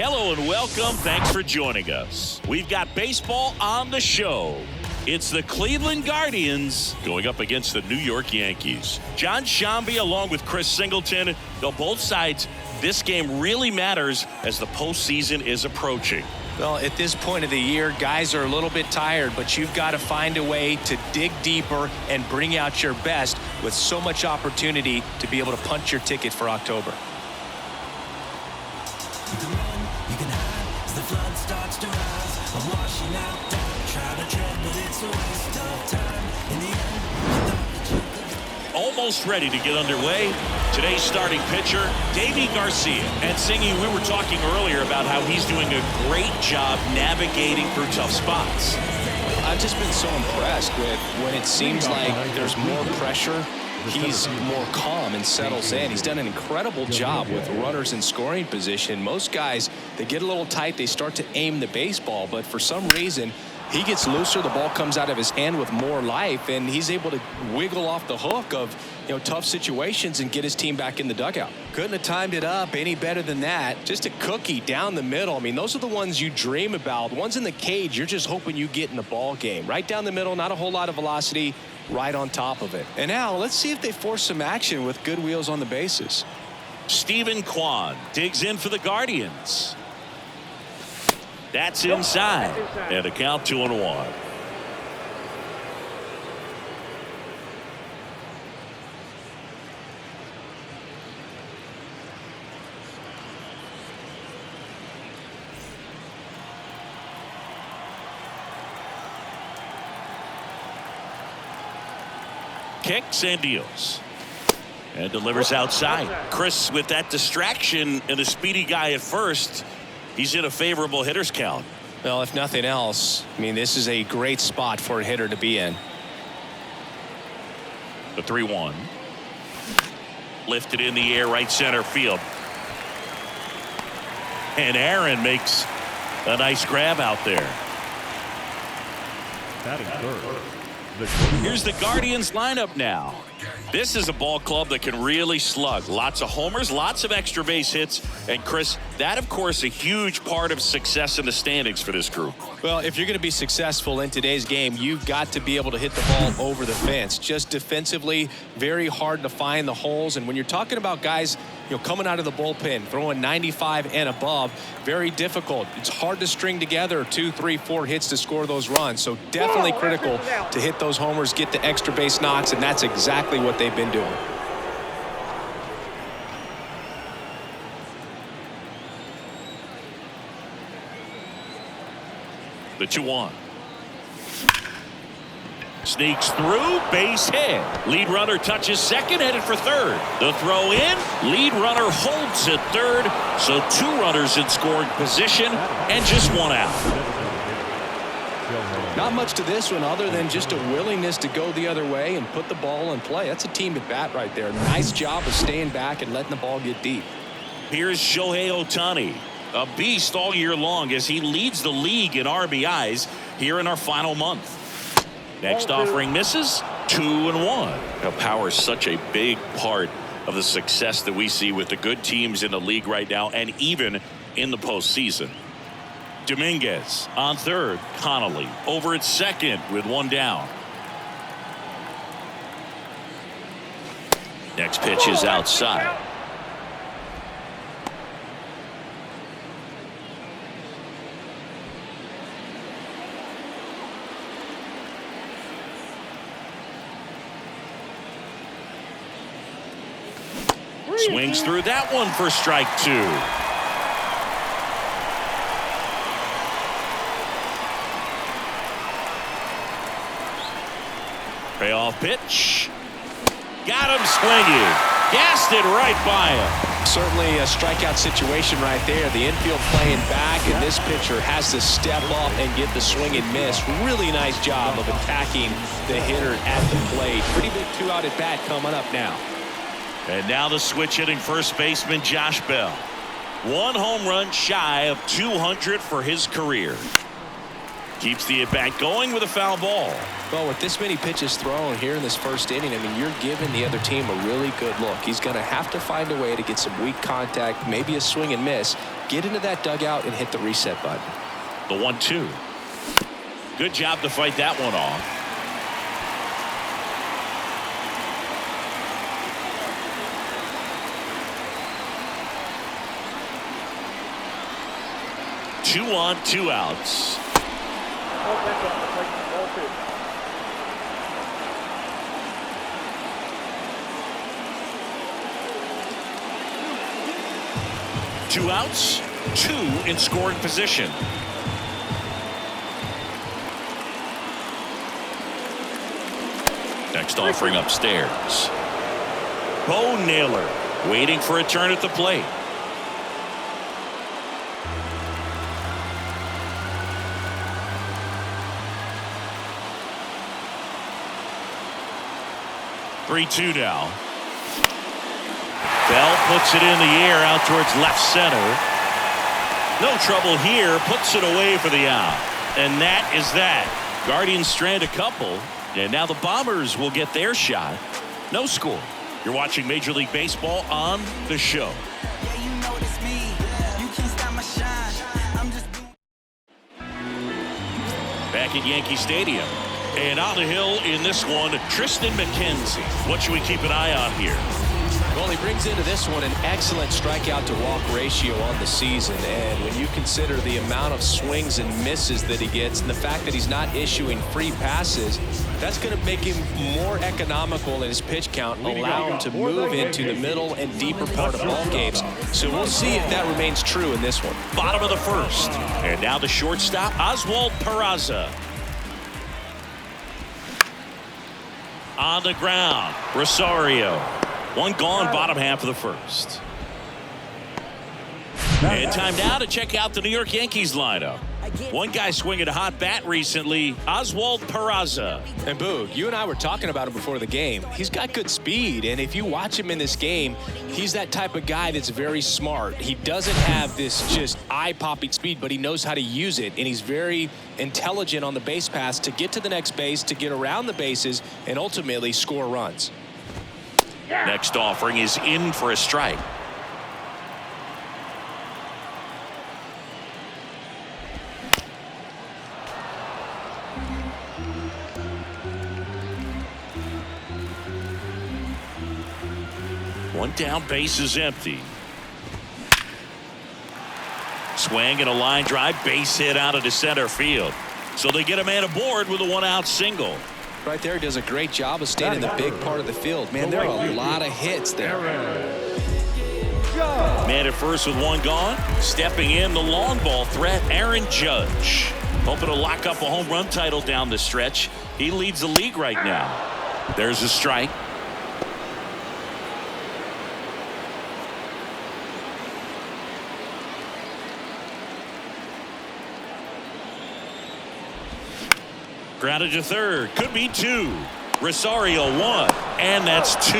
Hello and welcome. Thanks for joining us. We've got baseball on the show. It's the Cleveland Guardians going up against the New York Yankees. John Shambi along with Chris Singleton. Though both sides, this game really matters as the postseason is approaching. Well, at this point of the year, guys are a little bit tired, but you've got to find a way to dig deeper and bring out your best with so much opportunity to be able to punch your ticket for October. You can run, you can hide, as the flood starts to rise. I'm washing out doubt, try to tread, but it's a waste of time. In the end, almost ready to get underway. Today's starting pitcher, Deivi Garcia. And Singy, we were talking earlier about how he's doing a great job navigating through tough spots. I've just been so impressed with when it seems like there's more pressure. He's more calm and settles in. He's done an incredible job with runners in scoring position. Most guys, they get a little tight, they start to aim the baseball, but for some reason, he gets looser, the ball comes out of his hand with more life, and he's able to wiggle off the hook of tough situations and get his team back in the dugout. Couldn't have timed it up any better than that. Just a cookie down the middle. I mean, those are the ones you dream about. The ones in the cage, you're just hoping you get in the ball game. Right down the middle, not a whole lot of velocity, right on top of it. And now let's see if they force some action with good wheels on the bases. Stephen Kwan digs in for the Guardians. That's inside. And a count 2-1. Kicks and deals. And delivers outside. Chris, with that distraction and a speedy guy at first, he's in a favorable hitter's count. Well, if nothing else, I mean, this is a great spot for a hitter to be in. The 3-1. Lifted in the air, right center field. And Aaron makes a nice grab out there. Batting third. Here's the Guardians lineup now. This is a ball club that can really slug. Lots of homers, lots of extra base hits. And Chris, that of course a huge part of success in the standings for this group. Well, if you're going to be successful in today's game, you've got to be able to hit the ball over the fence. Just defensively, very hard to find the holes. And when you're talking about guys coming out of the bullpen, throwing 95 and above, very difficult. It's hard to string together 2, 3, 4 hits to score those runs. So definitely critical to hit those homers, get the extra base knocks, and that's exactly what they've been doing. The 2-1. Sneaks through, base hit. Lead runner touches second, headed for third. The throw in, lead runner holds at third. So 2 runners in scoring position and just 1 out. Not much to this one other than just a willingness to go the other way and put the ball in play. That's a team at bat right there. Nice job of staying back and letting the ball get deep. Here's Shohei Ohtani, a beast all year long as he leads the league in RBIs here in our final month. Next offering misses. 2-1. Now, power is such a big part of the success that we see with the good teams in the league right now and even in the postseason. Dominguez on third. Connolly over at second with 1 down. Next pitch is outside. Swings through that one for strike 2. Payoff pitch. Got him swinging. Gassed it right by him. Certainly a strikeout situation right there. The infield playing back, and this pitcher has to step up and get the swing and miss. Really nice job of attacking the hitter at the plate. Pretty big 2-out at bat coming up now. And now the switch hitting first baseman Josh Bell. 1 home run shy of 200 for his career. Keeps the at-bat going with a foul ball. Well, with this many pitches thrown here in this first inning, I mean, you're giving the other team a really good look. He's going to have to find a way to get some weak contact, maybe a swing and miss, get into that dugout and hit the reset button. The 1-2. Good job to fight that one off. Two on, 2 outs. Two outs, 2 in scoring position. Next offering upstairs. Bo Naylor waiting for a turn at the plate. Three-two now. Bell puts it in the air out towards left center. No trouble here. Puts it away for the out. And that is that. Guardians strand a couple. And now the Bombers will get their shot. No score. You're watching Major League Baseball on the show. Yeah, you know it's me. You can't stop my shine. I'm just Back at Yankee Stadium. And on the hill in this one, Tristan McKenzie. What should we keep an eye on here? Well, he brings into this one an excellent strikeout to walk ratio on the season. And when you consider the amount of swings and misses that he gets and the fact that he's not issuing free passes, that's going to make him more economical in his pitch count, allow him to move into the middle and deeper part of ball games. So we'll see if that remains true in this one. Bottom of the first. And now the shortstop, Oswald Peraza. On the ground, Rosario. One gone, bottom half of the first. And time now to check out the New York Yankees lineup. One guy swinging a hot bat recently, Oswald Peraza. And Boog, you and I were talking about him before the game. He's got good speed, and if you watch him in this game, he's that type of guy that's very smart. He doesn't have this just eye-popping speed, but he knows how to use it, and he's very intelligent on the base pass to get to the next base, to get around the bases, and ultimately score runs. Next offering is in for a strike. One down, base is empty. Swing and a line drive, base hit out into center field. So they get a man aboard with a 1-out single. Right there, does a great job of staying in the big part of the field. Man, there are a lot of hits there. Man at first with one gone. Stepping in, the long ball threat, Aaron Judge. Hoping to lock up a home run title down the stretch. He leads the league right now. There's a strike. Grounded to third. Could be 2. Rosario 1. And that's 2.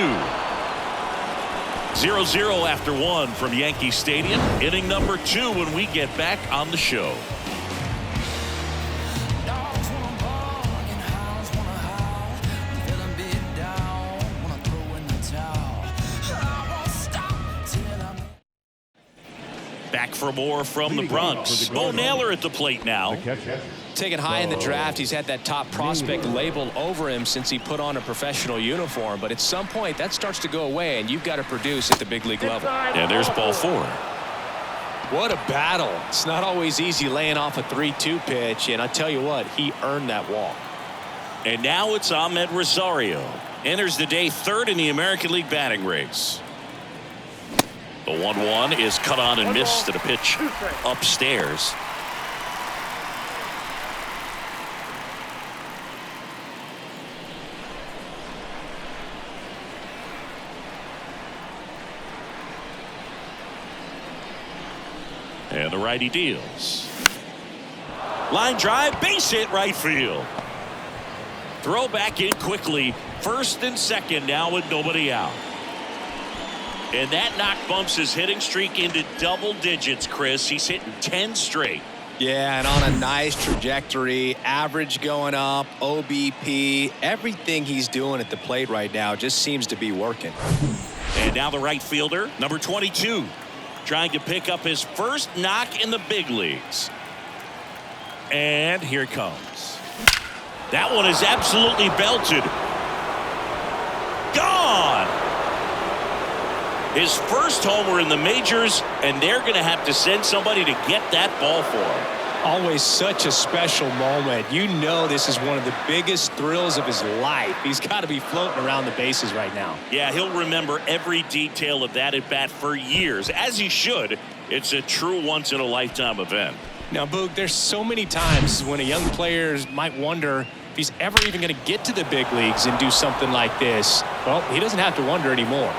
0-0 after 1 from Yankee Stadium. Inning number 2 when we get back on the show. dogs wanna bark and hounds wanna howl. I'm feeling beat down, wanna throw in the towel. I won't stop till I'm Back for more from the Bronx. Bo Naylor at the plate now. Taken high in the draft, he's had that top prospect label over him since he put on a professional uniform. But at some point, that starts to go away, and you've got to produce at the big league level. And there's ball 4. What a battle. It's not always easy laying off a 3-2 pitch, and I tell you what, he earned that walk. And now it's Ahmed Rosario. Enters the day 3rd in the American League batting race. The 1-1 is cut on and missed at a pitch upstairs. And the righty deals. Line drive, base hit right field. Throw back in quickly. First and second now with nobody out. And that knock bumps his hitting streak into double digits, Chris. He's hitting 10 straight. Yeah, and on a nice trajectory, average going up, OBP, everything he's doing at the plate right now just seems to be working. And now the right fielder, number 22. trying to pick up his first knock in the big leagues. And here it comes. That one is absolutely belted. Gone. His first homer in the majors, and they're going to have to send somebody to get that ball for him. Always such a special moment. You know this is one of the biggest thrills of his life. He's got to be floating around the bases right now. Yeah, he'll remember every detail of that at bat for years, as he should. It's a true once-in-a-lifetime event. Now, Boog, there's so many times when a young player might wonder if he's ever even going to get to the big leagues and do something like this. Well, he doesn't have to wonder anymore.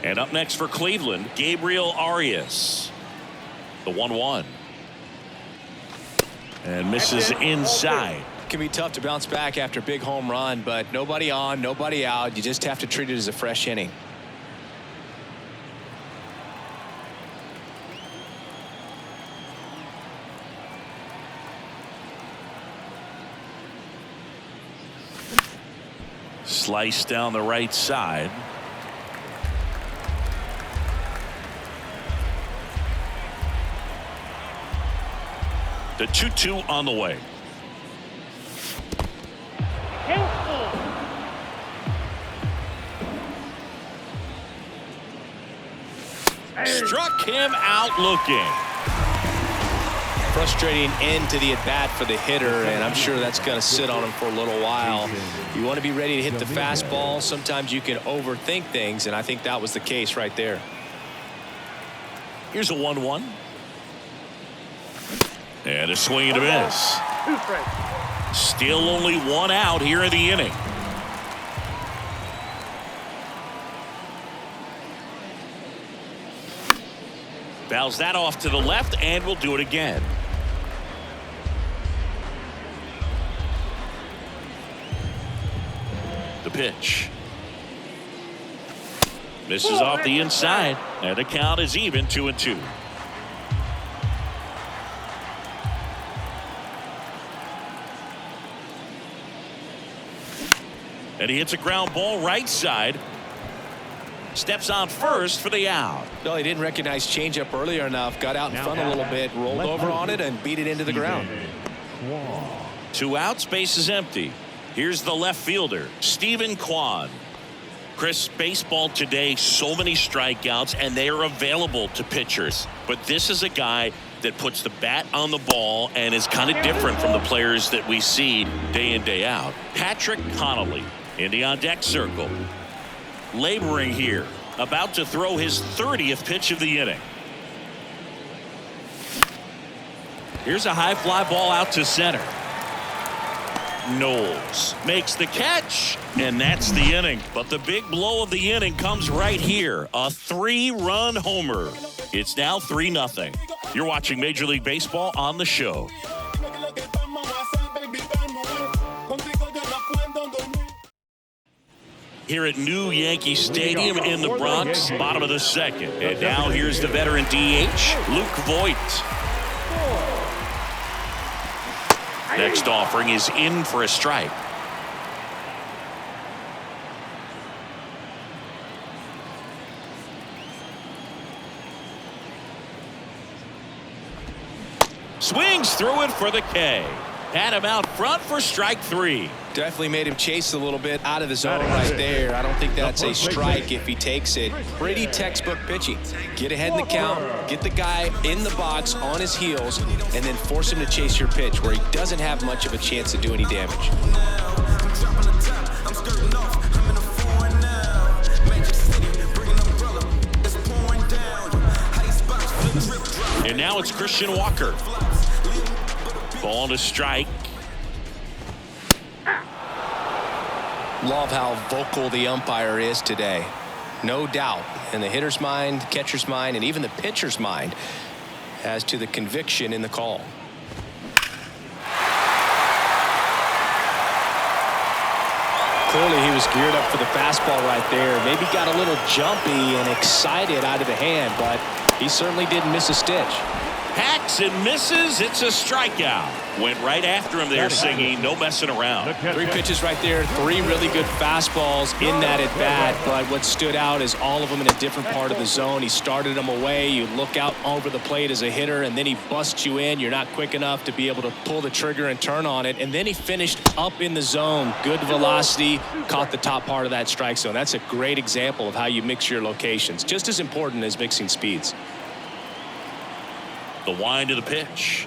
And up next for Cleveland, Gabriel Arias. The 1-1. And misses inside. It can be tough to bounce back after a big home run, but nobody on, nobody out. You just have to treat it as a fresh inning. Slice down the right side. The 2-2 on the way. Struck him out looking. Frustrating end to the at-bat for the hitter, and I'm sure that's going to sit on him for a little while. You want to be ready to hit the fastball. Sometimes you can overthink things, and I think that was the case right there. Here's a 1-1. And a swing and a miss. Still only one out here in the inning. Fouls that off to the left, and we'll do it again. The pitch. Misses off the inside, and the count is even 2-2. And he hits a ground ball right side. Steps on first for the out. Well, he didn't recognize changeup earlier enough. Got out in front a little bit, rolled over on it, and beat it into the ground. 2 outs, base is empty. Here's the left fielder, Steven Kwan. Chris, baseball today, so many strikeouts, and they are available to pitchers. But this is a guy that puts the bat on the ball and is kind of different from the players that we see day in, day out. Patrick Connolly in the on-deck circle. Laboring here, about to throw his 30th pitch of the inning. Here's a high fly ball out to center. Knowles makes the catch, and that's the inning. But the big blow of the inning comes right here. A 3-run homer. It's now 3-0. You're watching Major League Baseball on the show. Here at New Yankee Stadium in the Bronx, bottom of the second. And now here's the veteran DH, Luke Voit. Next offering is in for a strike. Swings through it for the K. Had him out front for strike 3. Definitely made him chase a little bit out of the zone right there. I don't think that's a strike if he takes it. Pretty textbook pitching. Get ahead in the count, get the guy in the box on his heels, and then force him to chase your pitch where he doesn't have much of a chance to do any damage. And now it's Christian Walker. Ball to strike. Love how vocal the umpire is today. No doubt in the hitter's mind, catcher's mind, and even the pitcher's mind as to the conviction in the call. clearly he was geared up for the fastball right there. Maybe got a little jumpy and excited out of the hand, but he certainly didn't miss a stitch. Hacks and misses. It's a strikeout. Went right after him there, singing, no messing around. 3 pitches right there, 3 really good fastballs in that at bat, but what stood out is all of them in a different part of the zone. He started them away. You look out over the plate as a hitter, and then he busts you in. You're not quick enough to be able to pull the trigger and turn on it, and then he finished up in the zone. Good velocity, caught the top part of that strike zone. That's a great example of how you mix your locations, just as important as mixing speeds. The wind of the pitch.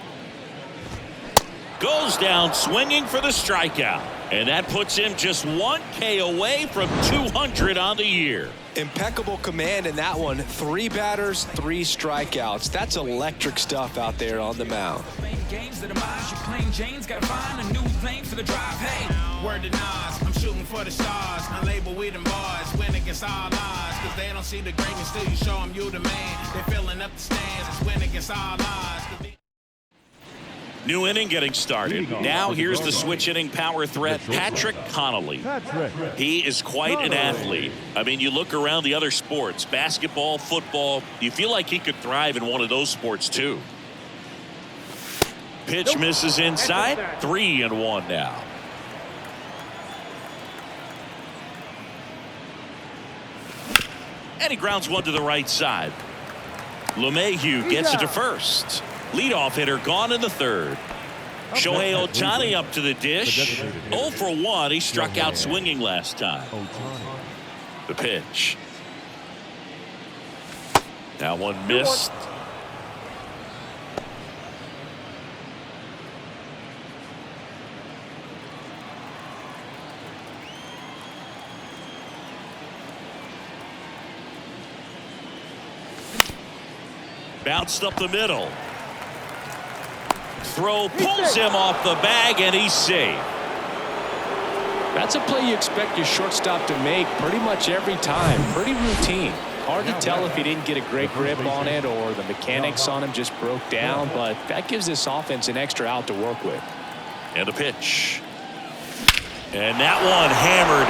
Goes down swinging for the strikeout. And that puts him just 1 K away from 200 on the year. Impeccable command in that one. 3 batters, 3 strikeouts. That's electric stuff out there on the mound. Games that are mine, you plain Jane's gotta find a new plane for the drive. Hey, word to Nas, I'm shooting for the stars. Unlabeled with them bars, win against all odds. Cause they don't see the greatness till you show them you the man. They're filling up the stands, it's win against all odds. New inning getting started. Now here's the switch inning power threat, Patrick Connolly. He is quite an athlete. I mean, you look around the other sports, basketball, football, you feel like he could thrive in one of those sports too. Pitch misses inside. 3-1 now. And he grounds one to the right side. LeMahieu gets it to first. Leadoff hitter gone in the third. Shohei Ohtani up to the dish. 0 for 1. He struck out swinging last time. The pitch. That one missed. Bounced up the middle. Throw pulls him off the bag, and he's safe. That's a play you expect your shortstop to make pretty much every time. Pretty routine. Hard to tell if he didn't get a great grip on it or the mechanics on him just broke down, but that gives this offense an extra out to work with. And a pitch. And that one hammered.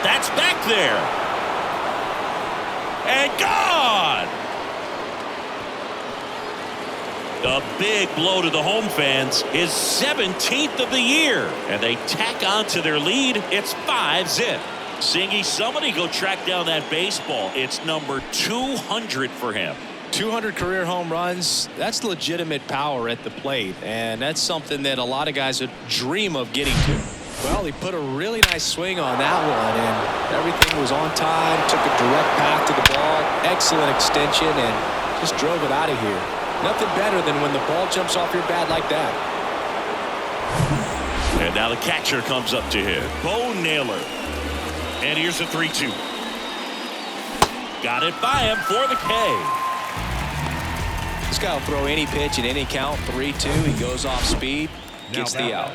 That's back there. And gone. A big blow to the home fans, his 17th of the year, and they tack on to their lead. It's 5-zip. Singy, somebody go track down that baseball. It's number 200 for him. 200 career home runs. That's legitimate power at the plate, and that's something that a lot of guys would dream of getting to. Well, he put a really nice swing on that one, and everything was on time. Took a direct path to the ball. Excellent extension, and just drove it out of here. Nothing better than when the ball jumps off your bat like that. And now the catcher comes up to hit. Bo Naylor. And here's the 3-2. Got it by him for the K. This guy will throw any pitch at any count. 3-2. He goes off speed. Gets the out.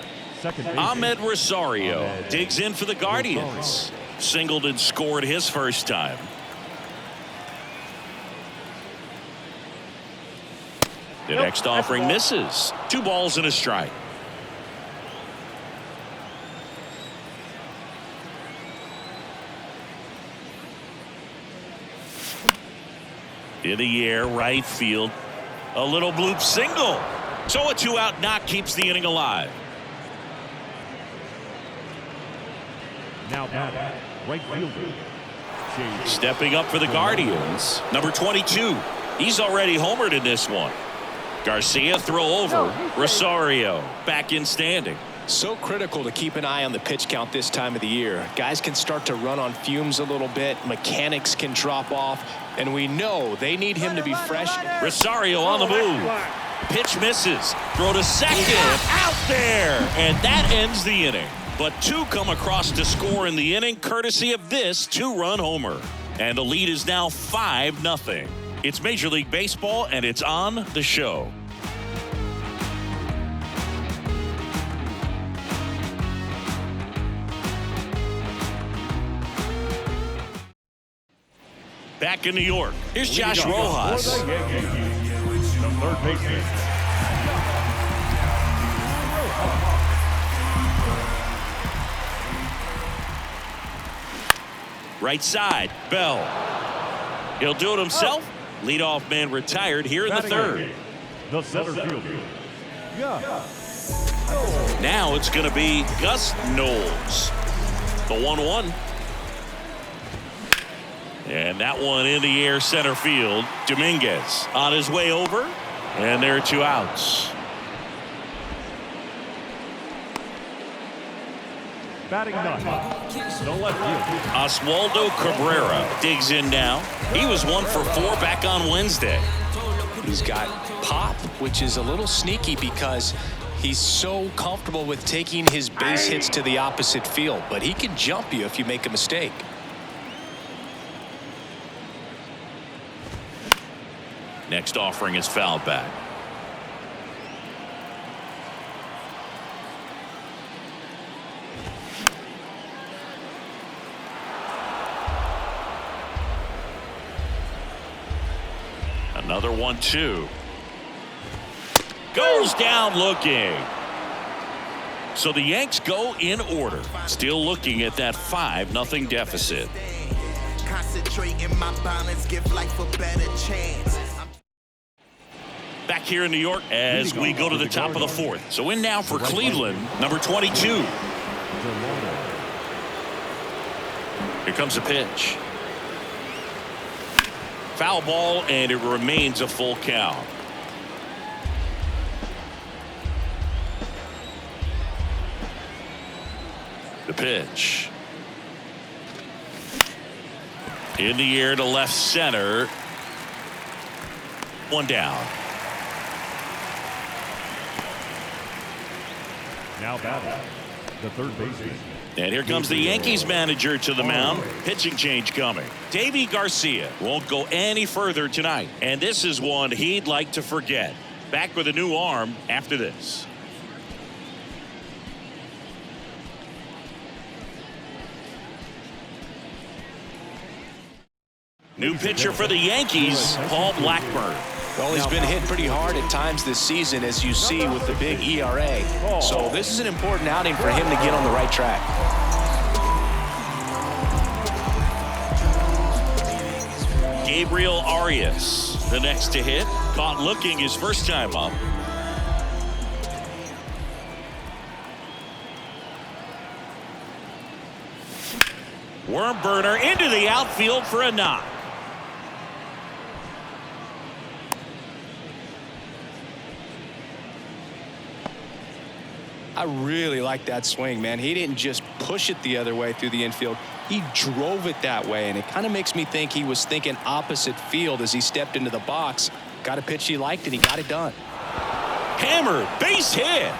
Ahmed Rosario digs in for the Guardians. Singled and scored his first time. The next offering misses. 2 balls and a strike. In the air, right field. A little bloop single. So a 2-out knock keeps the inning alive. Now right fielder. Stepping up for the Guardians, number 22. He's already homered in this one. Garcia throw over. Rosario back in standing. So critical to keep an eye on the pitch count this time of the year. Guys can start to run on fumes a little bit. Mechanics can drop off. And we know they need him to be fresh. Rosario on the move. Pitch misses. Throw to second. Out there. And that ends the inning. But 2 come across to score in the inning courtesy of this 2-run homer. And the lead is now 5-0. It's Major League Baseball, and it's on the show. Back in New York, here's Josh Rojas. The third baseman. Right side, Bell. He'll do it himself. Leadoff man retired here in the third. The center fielder. Yeah. Now it's going to be Gus Knowles. The 1-1. And that one in the air center field. Dominguez on his way over. And there are 2 outs. Batting 9. The left field. Oswaldo Cabrera digs in now. He was 1 for 4 back on Wednesday. He's got pop, which is a little sneaky because he's so comfortable with taking his base hits to the opposite field, but he can jump you if you make a mistake. Next offering is fouled back. Another 1-2. Goes down looking. So the Yanks go in order. Still looking at that 5-0 deficit. Concentrate in my balance, give life a better chance. Back here in New York as we go to the top of the 4th. So in now for Cleveland, number 22. Here comes a pitch. Foul ball, and it remains a full count. The pitch. In the air to left center. 1 down. Now batting. The third baseman. And here comes the Yankees manager to the mound. Pitching change coming. Davy Garcia won't go any further tonight. And this is one he'd like to forget. Back with a new arm after this. New pitcher for the Yankees, Paul Blackburn. Well, he's been hit pretty hard at times this season, as you see with the big ERA. So this is an important outing for him to get on the right track. Gabriel Arias, the next to hit. Caught looking his first time up. Worm burner into the outfield for a knock. I really like that swing, man. He didn't just push it the other way through the infield. He drove it that way, and it kind of makes me think he was thinking opposite field as he stepped into the box. Got a pitch he liked, and he got it done. Hammered, base hit.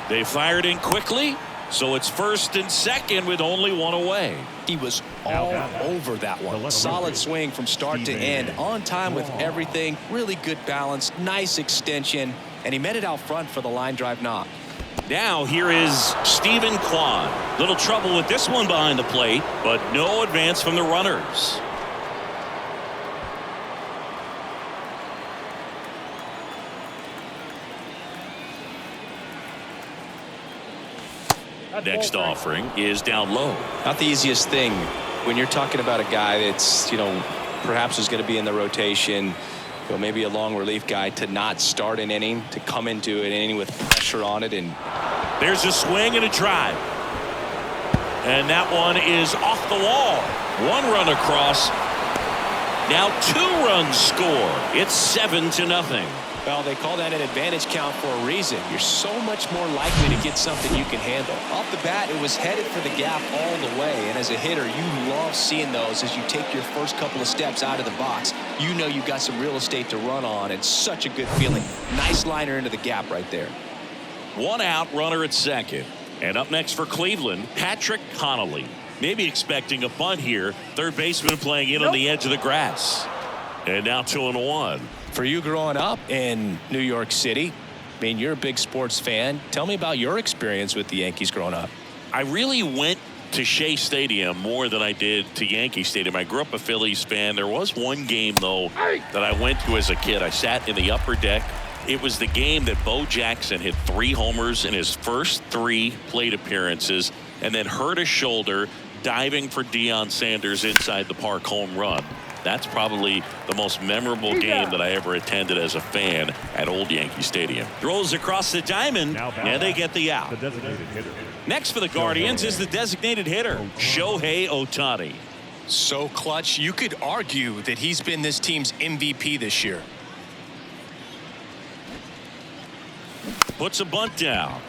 They fired in quickly, so it's first and second with only 1 away. He was all over that one. Solid swing from start to end. On time with everything. Really good balance. Nice extension. And he met it out front for the line drive knock. Now here is Stephen Kwan. Little trouble with this one behind the plate, but no advance from the runners. Next offering is down low. Not the easiest thing when you're talking about a guy that's, perhaps is going to be in the rotation, maybe a long relief guy, to not start an inning, to come into an inning with pressure on it. And there's a swing and a drive. And that one is off the wall. 1 run across. Now 2 runs score. It's 7-0. Well, they call that an advantage count for a reason. You're so much more likely to get something you can handle. Off the bat, it was headed for the gap all the way. And as a hitter, you love seeing those as you take your first couple of steps out of the box. You know you've got some real estate to run on. It's such a good feeling. Nice liner into the gap right there. 1 out, runner at second. And up next for Cleveland, Patrick Connolly. Maybe expecting a bunt here. Third baseman playing in on the edge of the grass. And now 2-1. For you growing up in New York City, I mean, you're a big sports fan. Tell me about your experience with the Yankees growing up. I really went to Shea Stadium more than I did to Yankee Stadium. I grew up a Phillies fan. There was one game, though, that I went to as a kid. I sat in the upper deck. It was the game that Bo Jackson hit 3 homers in his first 3 plate appearances and then hurt his shoulder, diving for Deion Sanders inside the park home run. That's probably the most memorable game that I ever attended as a fan at Old Yankee Stadium. Throws across the diamond, and they get the out. The designated hitter. Next for the Guardians is the designated hitter, Shohei Ohtani. So clutch, you could argue that he's been this team's MVP this year. Puts a bunt down.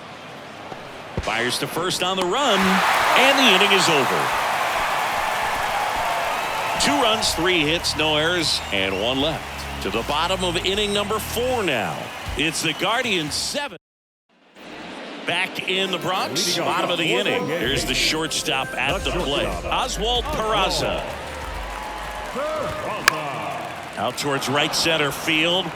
Fires to first on the run, and the inning is over. 2 runs, 3 hits, no errors, and 1 left. To the bottom of inning number 4 now. It's the Guardians 7. Back in the Bronx, bottom of the inning. Here's the shortstop at the plate, Oswald Peraza. Out towards right center field.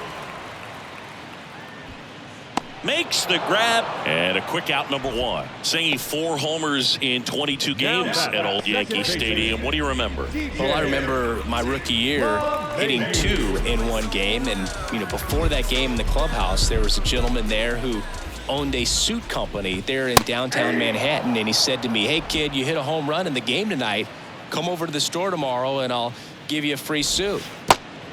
Makes the grab, and a quick out, number 1. Singing 4 homers in 22 games at Old Yankee Stadium. What do you remember? Well, I remember my rookie year hitting 2 in 1 game, and before that game in the clubhouse, there was a gentleman there who owned a suit company there in downtown Manhattan, and he said to me, "Hey kid, you hit a home run in the game tonight. Come over to the store tomorrow, and I'll give you a free suit."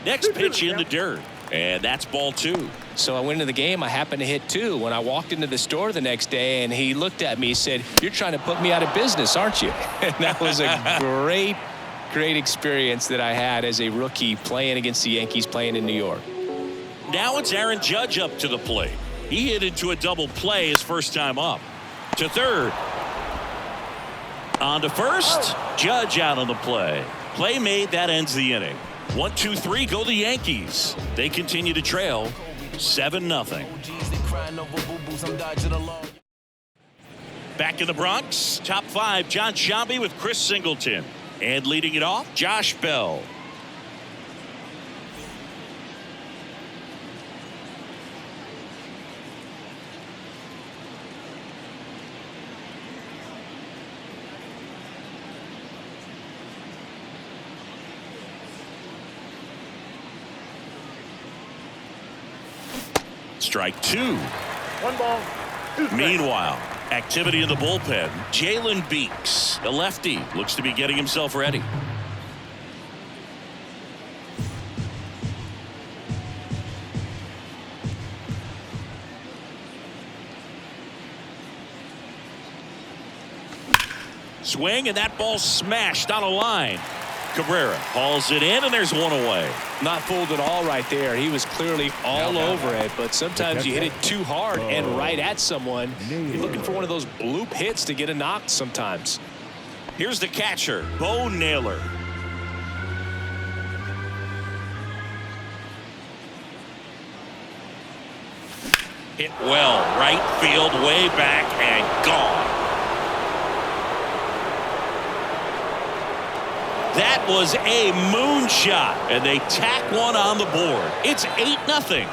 Next pitch in the dirt, and that's ball 2. So I went into the game. I happened to hit 2. When I walked into the store the next day, and he looked at me, he said, "You're trying to put me out of business, aren't you?" And that was a great experience that I had as a rookie playing against the Yankees, playing in New York. Now it's Aaron Judge up to the plate. He hit into a double play his first time up. To third. On to first. Judge out on the play. Play made, that ends the inning. 1, 2, 3, go the Yankees. They continue to trail 7-0. Back in the Bronx, top 5, John Sciambi with Chris Singleton. And leading it off, Josh Bell. Strike 2. 1 ball, 2 strikes. Meanwhile, activity in the bullpen. Jalen Beeks, the lefty, looks to be getting himself ready. Swing, and that ball smashed on a line. Cabrera hauls it in, and there's 1 away. Not fooled at all right there. He was clearly all over it, but sometimes you hit it too hard and right at someone. You're looking for one of those bloop hits to get a knock sometimes. Here's the catcher, Bo Naylor. Hit well, right field, way back, and gone. That was a moonshot, and they tack 1 on the board. It's 8-0.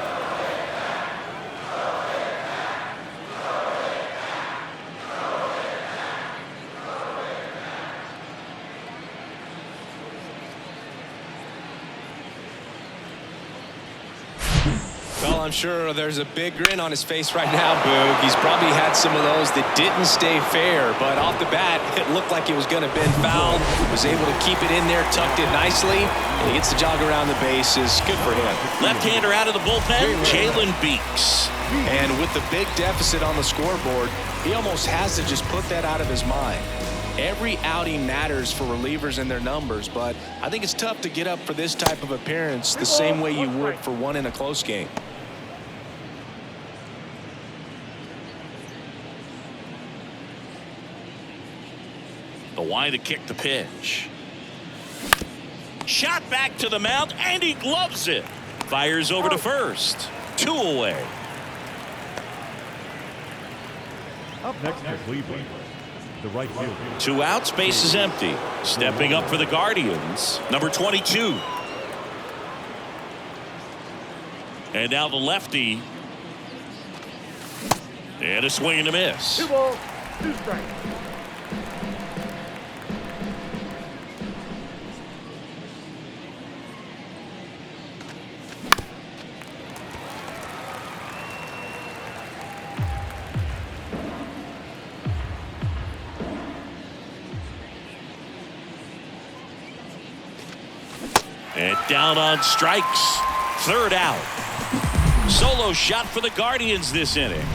Well, I'm sure there's a big grin on his face right now, Boog. He's probably had some of those that didn't stay fair, but off the bat, it looked like it was going to bend foul. Was able to keep it in there, tucked it nicely, and he gets the jog around the bases. Good for him. Left-hander out of the bullpen, Jalen Beeks. And with the big deficit on the scoreboard, he almost has to just put that out of his mind. Every outing matters for relievers and their numbers, but I think it's tough to get up for this type of appearance the same way you would for one in a close game. The wide to kick the pitch. Shot back to the mound, and he gloves it. Fires over to first. 2 away. Up next for Cleveland, the right fielder. 2 outs, base is empty. Stepping up for the Guardians, number 22. And now the lefty. And a swing and a miss. 2 balls, 2 strikes. And down on strikes. Third out. Solo shot for the Guardians this inning.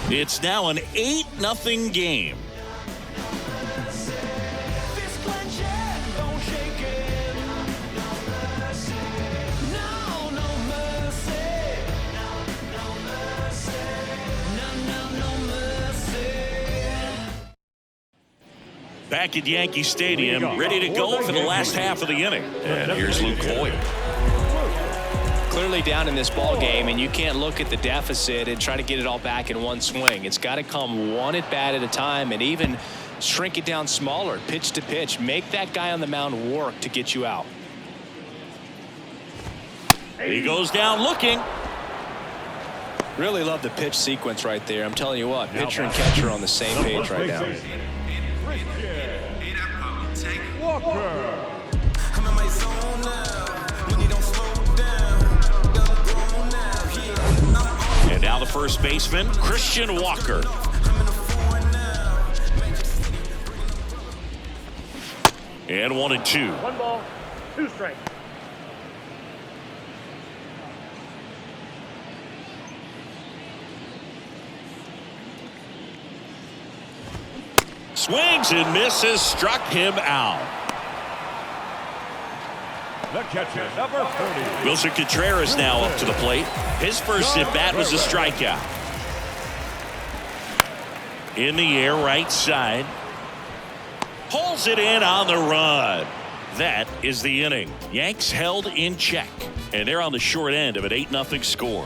It's now an 8-0 game. Back at Yankee Stadium, ready to go for the last half of the inning. And here's Luke Voigt. Clearly down in this ball game, and you can't look at the deficit and try to get it all back in one swing. It's got to come one at bat at a time, and even shrink it down smaller, pitch to pitch. Make that guy on the mound work to get you out. He goes down looking. Really love the pitch sequence right there. I'm telling you what, pitcher and catcher are on the same page right now. Walker. And now the first baseman, Christian Walker. And 1-2. 1 ball, 2 strikes. Swings and misses, struck him out. The catcher, number 30. Wilson Contreras now up to the plate. His first at bat was a strikeout. In the air, right side. Pulls it in on the run. That is the inning. Yanks held in check, and they're on the short end of an 8-0 score.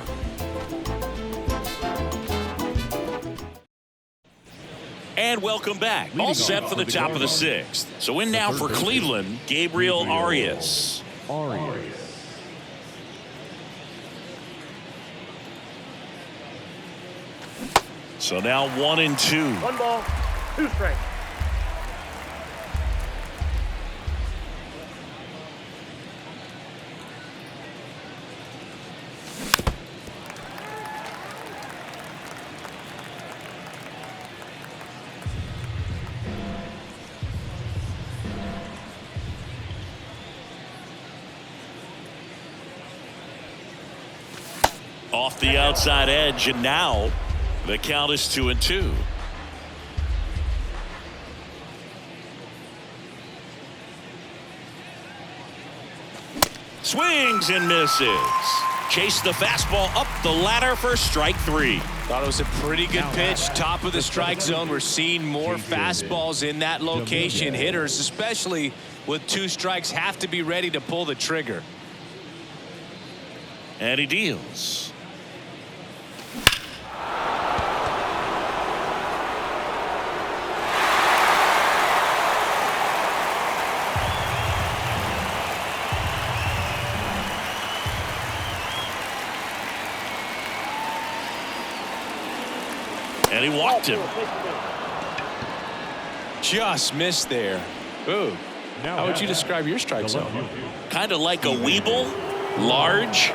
And welcome back. All set for the top of the 6th. So in now for Cleveland, Gabriel Arias. So now 1-2. 1 ball, 2 strikes. Off the outside edge, and now the count is 2-2. Swings and misses. Chase the fastball up the ladder for strike 3. Thought it was a pretty good pitch. Top of the strike zone. We're seeing more fastballs in that location. Hitters, especially with 2 strikes, have to be ready to pull the trigger. And he deals. And he walked him. Just missed there. Ooh. How would you describe your strike zone? Kind of like a Weeble, large.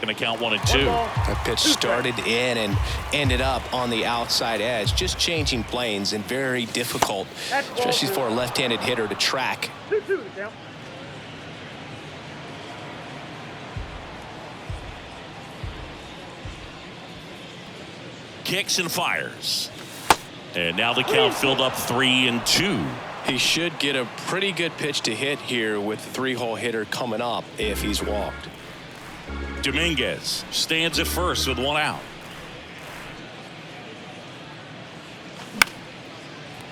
Going to count 1-2. That pitch started in and ended up on the outside edge. Just changing planes and very difficult, especially for a left-handed hitter to track. 2-2 to count. Kicks and fires. And now the count filled up 3-2. He should get a pretty good pitch to hit here with the 3-hole hitter coming up if he's walked. Dominguez stands at first with 1 out.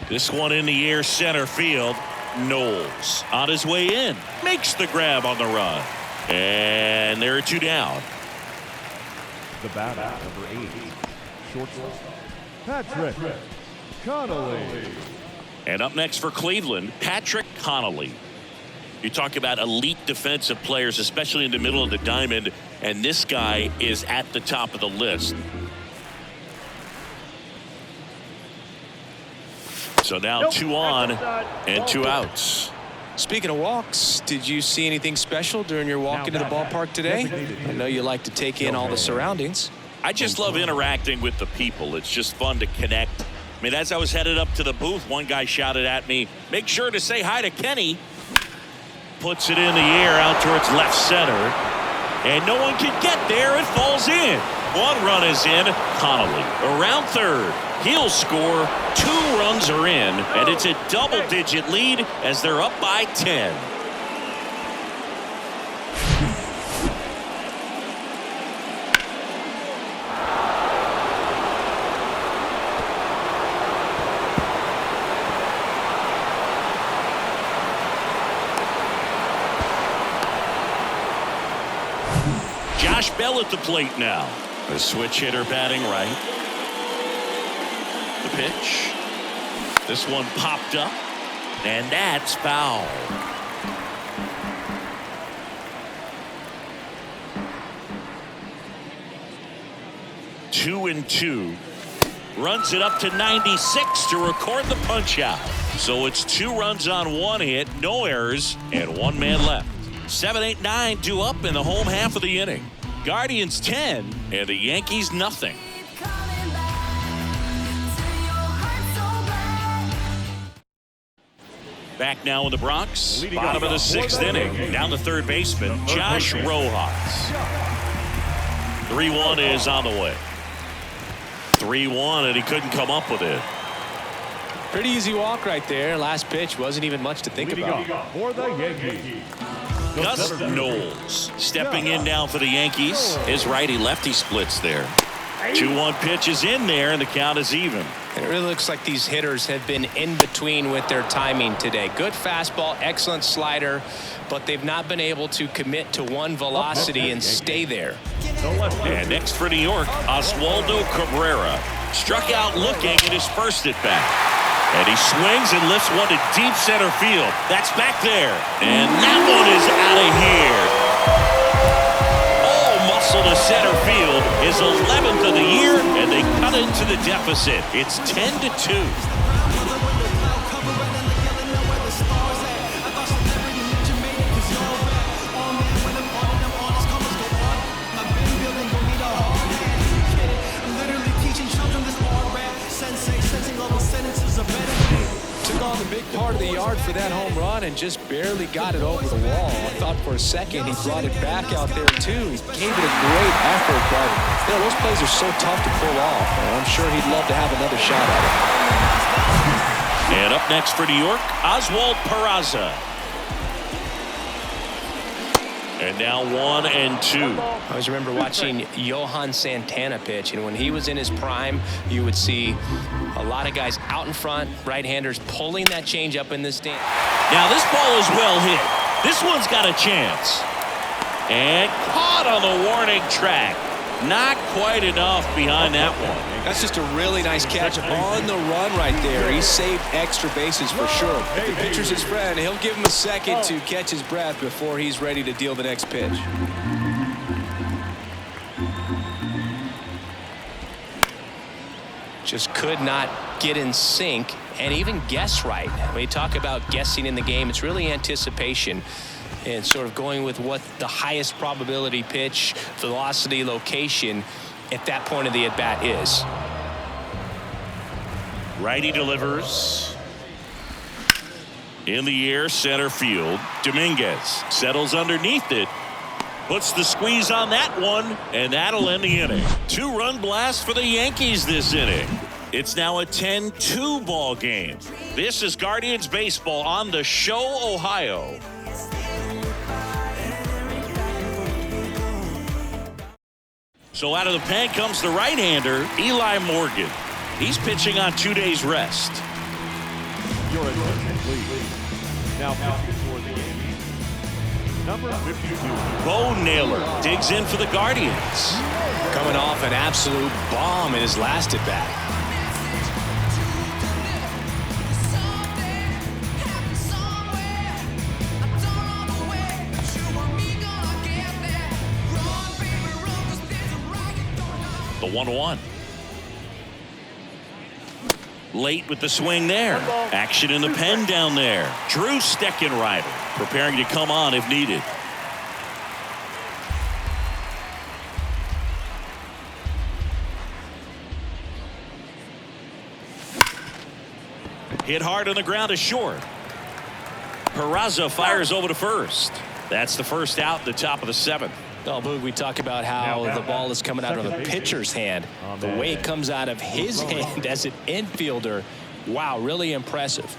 This one in the air, center field. Knowles on his way in, makes the grab on the run. And there are 2 down. The batter, number 8. Shortstop, Patrick Connolly. And up next for Cleveland, Patrick Connolly. You talk about elite defensive players, especially in the middle of the diamond, and this guy is at the top of the list. So now 2 on and 2 outs. Speaking of walks, did you see anything special during your walk into the ballpark today? I know you like to take in all the surroundings. I just love interacting with the people. It's just fun to connect I mean, as I was headed up to the booth, one guy shouted at me, "Make sure to say hi to Kenny." Puts it in the air out towards left center. And no one can get there. It falls in. One run is in. Connolly around third. He'll score. 2 runs are in. And it's a double-digit lead as they're up by 10. Josh Bell at the plate now. The switch hitter batting right. The pitch. This one popped up. And that's foul. Two and two. Runs it up to 96 to record the punch out. So it's 2 runs on 1 hit, no errors, and 1 man left. 7, 8, 9 due up in the home half of the inning. Guardians 10 and the Yankees nothing. Back now in the Bronx, bottom of the 6th inning. Down the third baseman, Josh Rojas. 3-1 is on the way. 3-1, and he couldn't come up with it. Pretty easy walk right there. Last pitch wasn't even much to think about. For the Yankees. Gus Knowles stepping in now for the Yankees. His righty-lefty splits there. 2-1 pitch is in there, and the count is even. It really looks like these hitters have been in between with their timing today. Good fastball, excellent slider, but they've not been able to commit to one velocity and stay there. And next for New York, Oswaldo Cabrera. Struck out looking at his first at bat. And he swings and lifts one to deep center field. That's back there. And that one is out of here. All muscle to center field. His 11th of the year, and they cut into the deficit. It's 10-2. Took on the big part of the yard for that home run and just barely got it over the wall. I thought for a second he brought it back out there too. He gave it a great effort, but you know, those plays are so tough to pull off. And I'm sure he'd love to have another shot at it. And up next for New York, Oswald Peraza. And now 1-2. I always remember watching Johan Santana pitch, and when he was in his prime, you would see a lot of guys out in front, right-handers pulling that change up in the stand. Now this ball is well hit. This one's got a chance. And caught on the warning track. Not quite enough behind that one. That's just a really nice catch on the run right there. He saved extra bases for sure. If the pitcher's his friend, he'll give him a second to catch his breath before he's ready to deal the next pitch. Just could not get in sync and even guess right. When you talk about guessing in the game, it's really anticipation and sort of going with what the highest probability pitch, velocity, location at that point of the at-bat is. Righty delivers. In the air, center field. Dominguez settles underneath it. Puts the squeeze on that one, and that'll end the inning. 2-run blast for the Yankees this inning. It's now a 10-2 ball game. This is Guardians baseball on the Show, Ohio. So out of the pen comes the right-hander, Eli Morgan. He's pitching on 2 days rest. Your attention, please. Now pitching for the Yankees, number 52. Bo Naylor digs in for the Guardians. Coming off an absolute bomb in his last at-bat. The 1-1. Late with the swing there. Action in the pen down there. Drew Steckenrider preparing to come on if needed. Hit hard on the ground is short. Peraza fires over to first. That's the first out, the top of the 7th. Oh, Boog, we talk about how the ball is coming out of a pitcher's hand. The way it comes out of his hand as an infielder, wow, really impressive.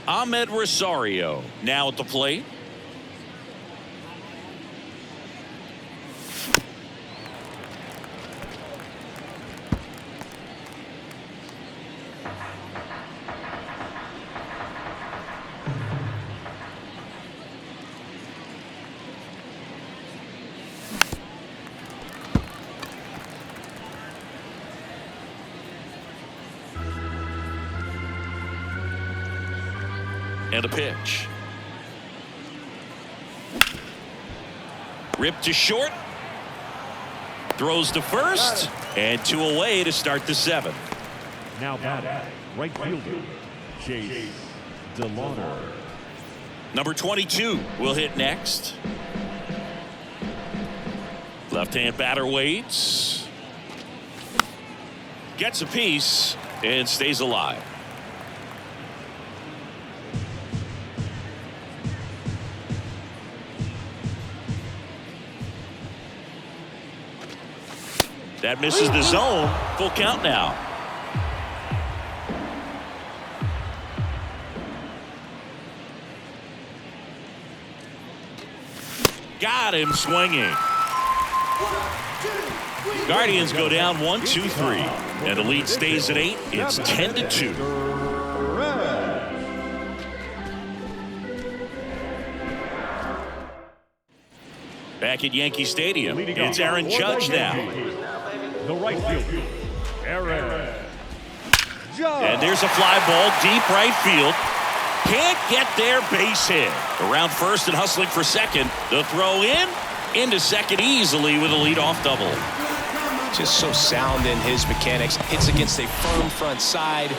Ahmed Rosario now at the plate. And a pitch. Ripped to short. Throws to first. And 2 away to start the 7th. Now batting, right fielder, Chase DeLauder. Number 22 will hit next. Left-hand batter waits. Gets a piece and stays alive. That misses the zone. Full count now. Got him swinging. Guardians go down 1-2-3, and the lead stays at 8. It's 10-2. Back at Yankee Stadium, it's Aaron Judge now. The right fielder, Aaron Judge. And there's a fly ball deep right field. Can't get there, base hit. Around first and hustling for second. The throw into second easily with a leadoff double. Just so sound in his mechanics. Hits against a firm front side,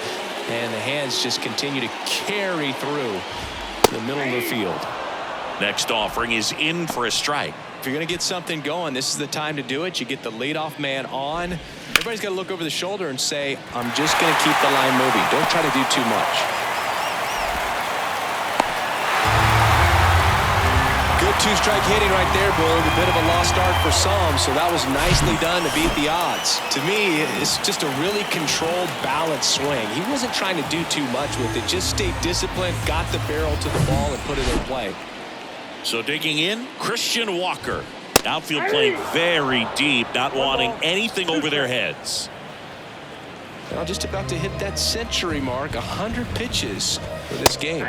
and the hands just continue to carry through the middle of the field. Next offering is in for a strike. If you're going to get something going, this is the time to do it. You get the leadoff man on. Everybody's got to look over the shoulder and say, I'm just going to keep the line moving. Don't try to do too much. Good two-strike hitting right there, Boog. A bit of a lost start for some, so that was nicely done to beat the odds. To me, it's just a really controlled, balanced swing. He wasn't trying to do too much with it. Just stayed disciplined, got the barrel to the ball, and put it in play. So digging in, Christian Walker. Outfield playing very deep, not wanting anything over their heads. Well, just about to hit that century mark, 100 pitches for this game.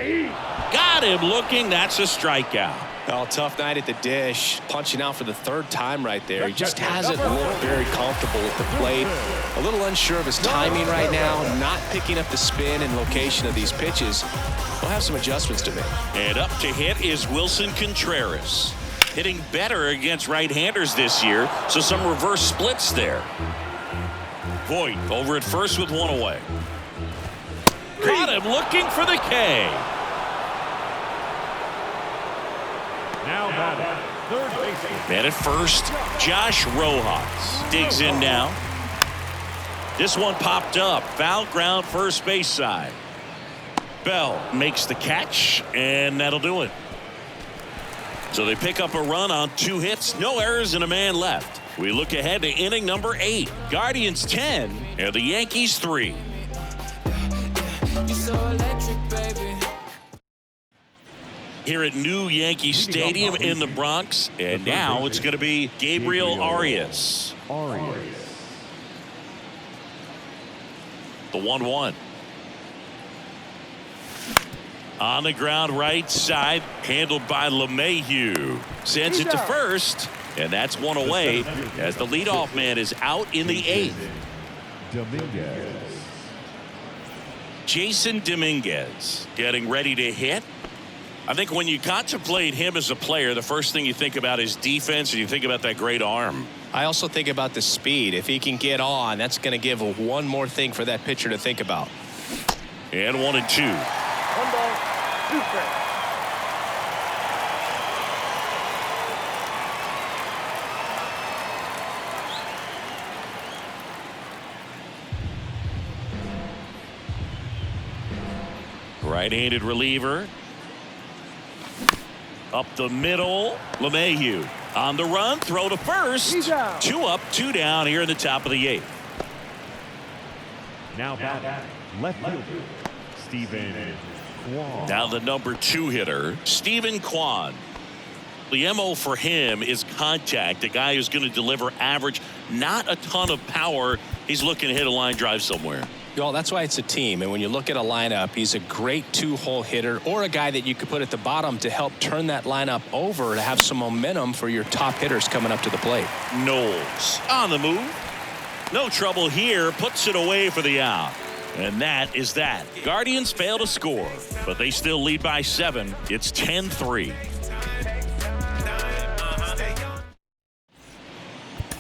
Got him looking, that's a strikeout. Oh, tough night at the dish. Punching out for the 3rd time right there. He just hasn't looked very comfortable at the plate. A little unsure of his timing right now. Not picking up the spin and location of these pitches. We'll have some adjustments to make. And up to hit is Wilson Contreras. Hitting better against right-handers this year, so some reverse splits there. Voit over at first with 1 away. Got him looking for the K. Now batting, third baseman. Man at first, Josh Rojas digs in now. This one popped up. Foul ground first base side. Bell makes the catch, and that'll do it. So they pick up a run on 2 hits, no errors, and a man left. We look ahead to inning number 8. Guardians 10, and the Yankees 3. You're so electric, baby. Here at New Yankee Stadium in the Bronx, and now it's going to be Gabriel Arias. The 1-1. On the ground right side, handled by LeMahieu. Sends it to first, and that's 1 away as the leadoff man is out in the 8th. Dominguez. Jason Dominguez getting ready to hit. I think when you contemplate him as a player, the first thing you think about is defense, and you think about that great arm. I also think about the speed. If he can get on, that's going to give one more thing for that pitcher to think about. And 1-2. 1 ball, 2 strikes. Right-handed reliever. Up the middle. LeMahieu on the run. Throw to first. 2 up, 2 down here in the top of the 8th. Now batting, left fielder, Stephen Kwan. Now the number 2 hitter, Stephen Kwan. The MO for him is contact. A guy who's going to deliver average, not a ton of power. He's looking to hit a line drive somewhere. Well, that's why it's a team. And when you look at a lineup, he's a great 2-hole hitter or a guy that you could put at the bottom to help turn that lineup over to have some momentum for your top hitters coming up to the plate. Knowles on the move. No trouble here. Puts it away for the out. And that is that. Guardians fail to score, but they still lead by 7. It's 10-3.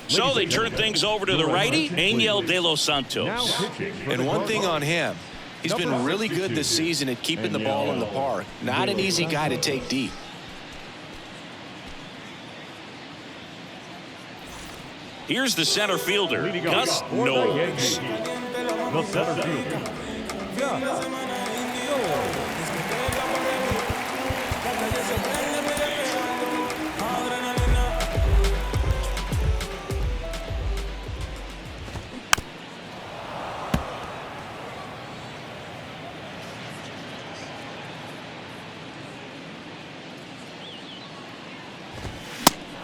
So they turn things over to the righty, Angel De Los Santos. And one thing on him, he's been really good this season at keeping the ball in the park. Not an easy guy to take deep. Here's the center fielder, Gus Knowles. The center fielder, Gus Knowles.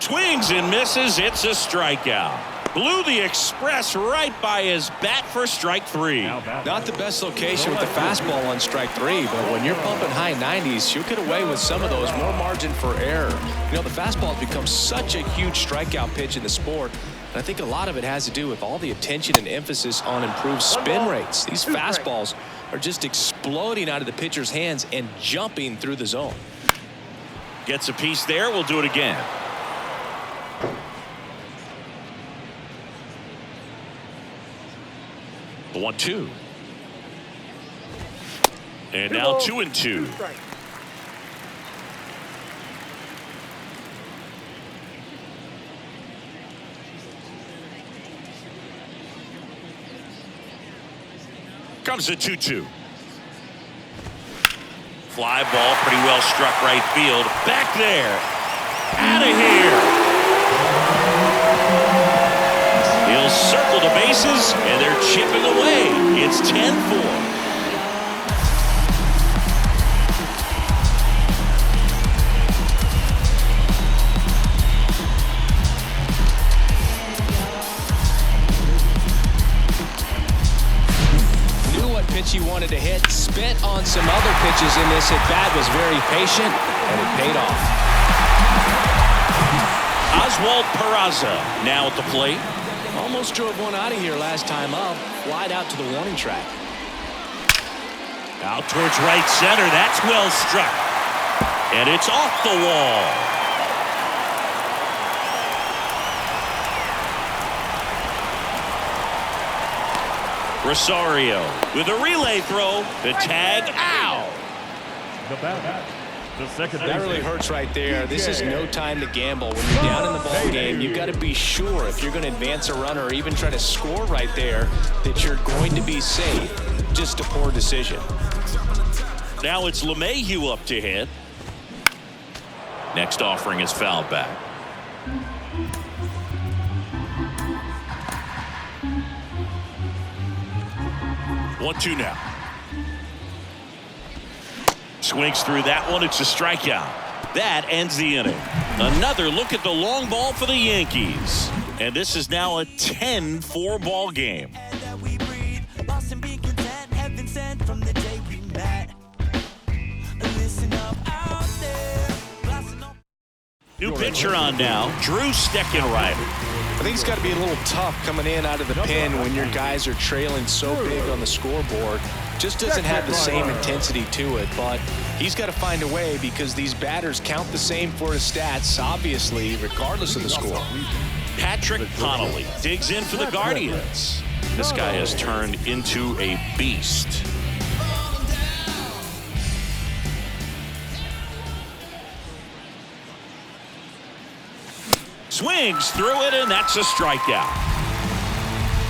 Swings and misses. It's a strikeout. Blew the express right by his bat for strike 3. Not the best location with the fastball on strike 3, but when you're pumping high 90s, you'll get away with some of those. More margin for error. You know, the fastball has become such a huge strikeout pitch in the sport. And I think a lot of it has to do with all the attention and emphasis on improved spin rates. These fastballs are just exploding out of the pitcher's hands and jumping through the zone. Gets a piece there. We'll do it again. The 1-2. And now 2-2. Comes the 2-2. Fly ball, pretty well struck right field. Back there. Out of here. He'll circle the bases, and they're chipping away. It's 10-4. He wanted to hit, spent on some other pitches in this at bat, was very patient, and it paid off. Oswald Peraza now at the plate. Almost drove one out of here last time up, flied out to the warning track. Out towards right center. That's well struck. And it's off the wall. Rosario with a relay throw. The tag out. The bat, the second that really hurts right there. This is no time to gamble. When you're down in the ball game, you've got to be sure if you're going to advance a runner or even try to score right there that you're going to be safe. Just a poor decision. Now it's LeMahieu up to hit. Next offering is fouled back. 1-2 now. Swings through that one. It's a strikeout. That ends the inning. Another look at the long ball for the Yankees. And this is now a 10-4 ball game. New pitcher on now, Drew Steckenrider. I think it's got to be a little tough coming in out of the pen when your guys are trailing so big on the scoreboard. Just doesn't have the same intensity to it, but he's got to find a way because these batters count the same for his stats, obviously, regardless of the score. Patrick Connolly digs in for the Guardians. This guy has turned into a beast. Swings through it, and that's a strikeout.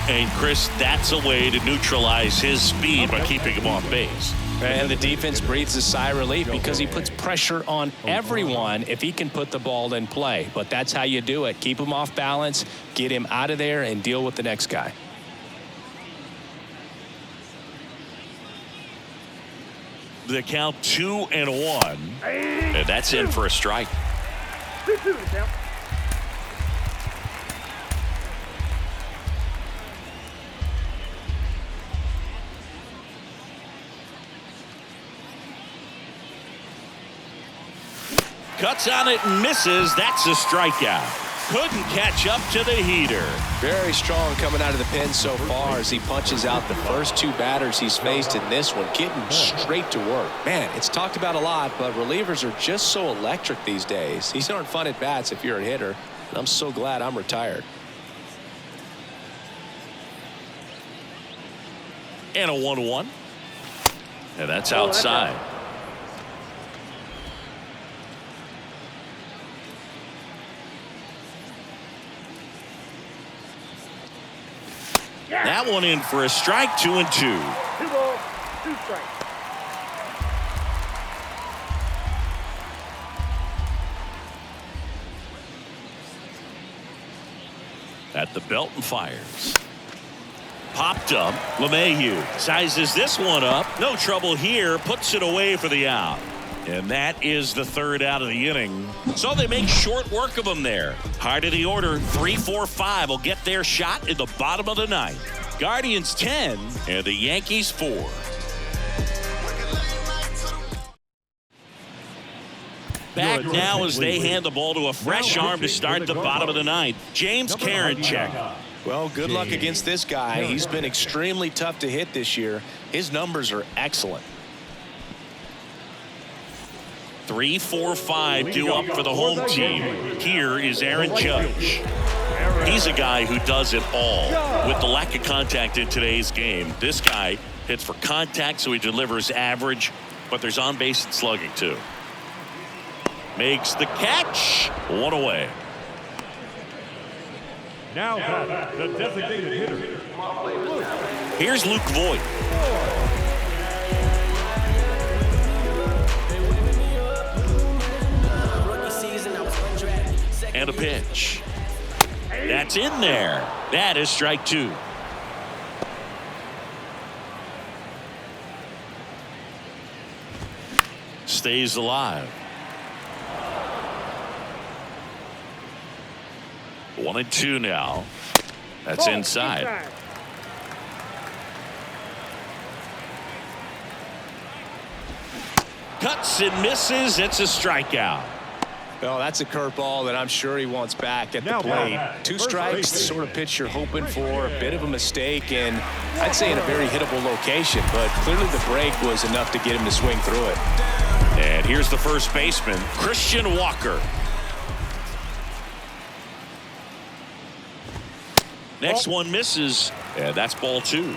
And Chris, that's a way to neutralize his speed by keeping him off base. And the defense breathes a sigh of relief because he puts pressure on everyone if he can put the ball in play. But that's how you do it. Keep him off balance, get him out of there, and deal with the next guy. The count 2-1. And that's in for a strike. 2-2 the count. Cuts on it and misses. That's a strikeout. Couldn't catch up to the heater. Very strong coming out of the pen so far as he punches out the first two batters he's faced in this one, getting straight to work. Man, it's talked about a lot, but relievers are just so electric these days. These aren't fun at bats if you're a hitter. And I'm so glad I'm retired. And a 1-1. And that's outside. That one in for a strike. 2-2. 2 balls, 2 strikes. At the belt and fires. Popped up. LeMahieu sizes this one up. No trouble here. Puts it away for the out. And that is the third out of the inning. So they make short work of them there. Hard of the order. 3, 4, 5 will get their shot in the bottom of the ninth. Guardians 10 and the Yankees 4. Back now as they hand the ball to a fresh arm to start the bottom of the ninth. James Karinchak. Well, good luck against this guy. He's been extremely tough to hit this year. His numbers are excellent. 3, 4, 5 due up for the home team. Here is Aaron Judge. He's a guy who does it all. With the lack of contact in today's game, this guy hits for contact, so he delivers average, but there's on base and slugging too. Makes the catch. One away. Now the designated hitter. Here's Luke Voigt. And a pitch. That's in there. That is strike 2. Stays alive. 1-2 now. That's inside. Cuts and misses. It's a strikeout. Well, that's a curveball that I'm sure he wants back at the plate. 2 strikes, the sort of pitch you're hoping for. A bit of a mistake, and I'd say in a very hittable location, but clearly the break was enough to get him to swing through it. And here's the first baseman, Christian Walker. Next one misses, and that's ball 2.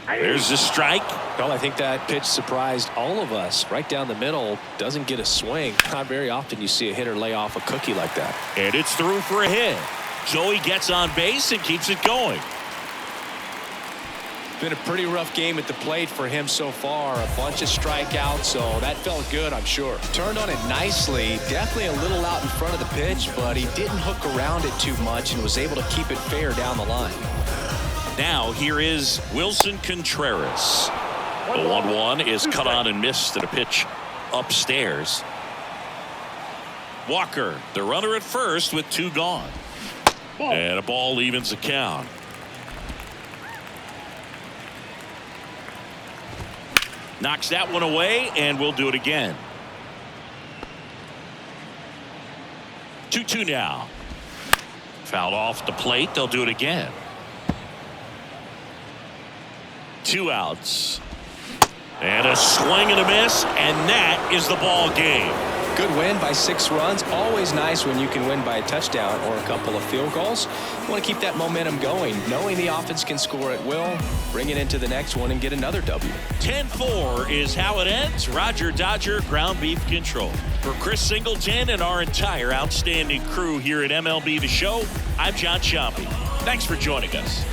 There's a strike. Well, I think that pitch surprised all of us. Right down the middle, doesn't get a swing. Not very often you see a hitter lay off a cookie like that. And it's through for a hit. So he gets on base and keeps it going. Been a pretty rough game at the plate for him so far. A bunch of strikeouts, so that felt good, I'm sure. Turned on it nicely. Definitely a little out in front of the pitch, but he didn't hook around it too much and was able to keep it fair down the line. Now here is Wilson Contreras. The 1-1 is cut on and missed at a pitch upstairs. Walker, the runner at first with 2 gone. And a ball evens the count. Knocks that one away, and we'll do it again. 2-2 now. Fouled off the plate. They'll do it again. 2 outs. And a swing and a miss, and that is the ball game. Good win by 6 runs. Always nice when you can win by a touchdown or a couple of field goals. You want to keep that momentum going, knowing the offense can score at will, bring it into the next one and get another W. 10-4 is how it ends. Roger Dodger, ground beef control. For Chris Singleton and our entire outstanding crew here at MLB The Show, I'm John Sciambi. Thanks for joining us.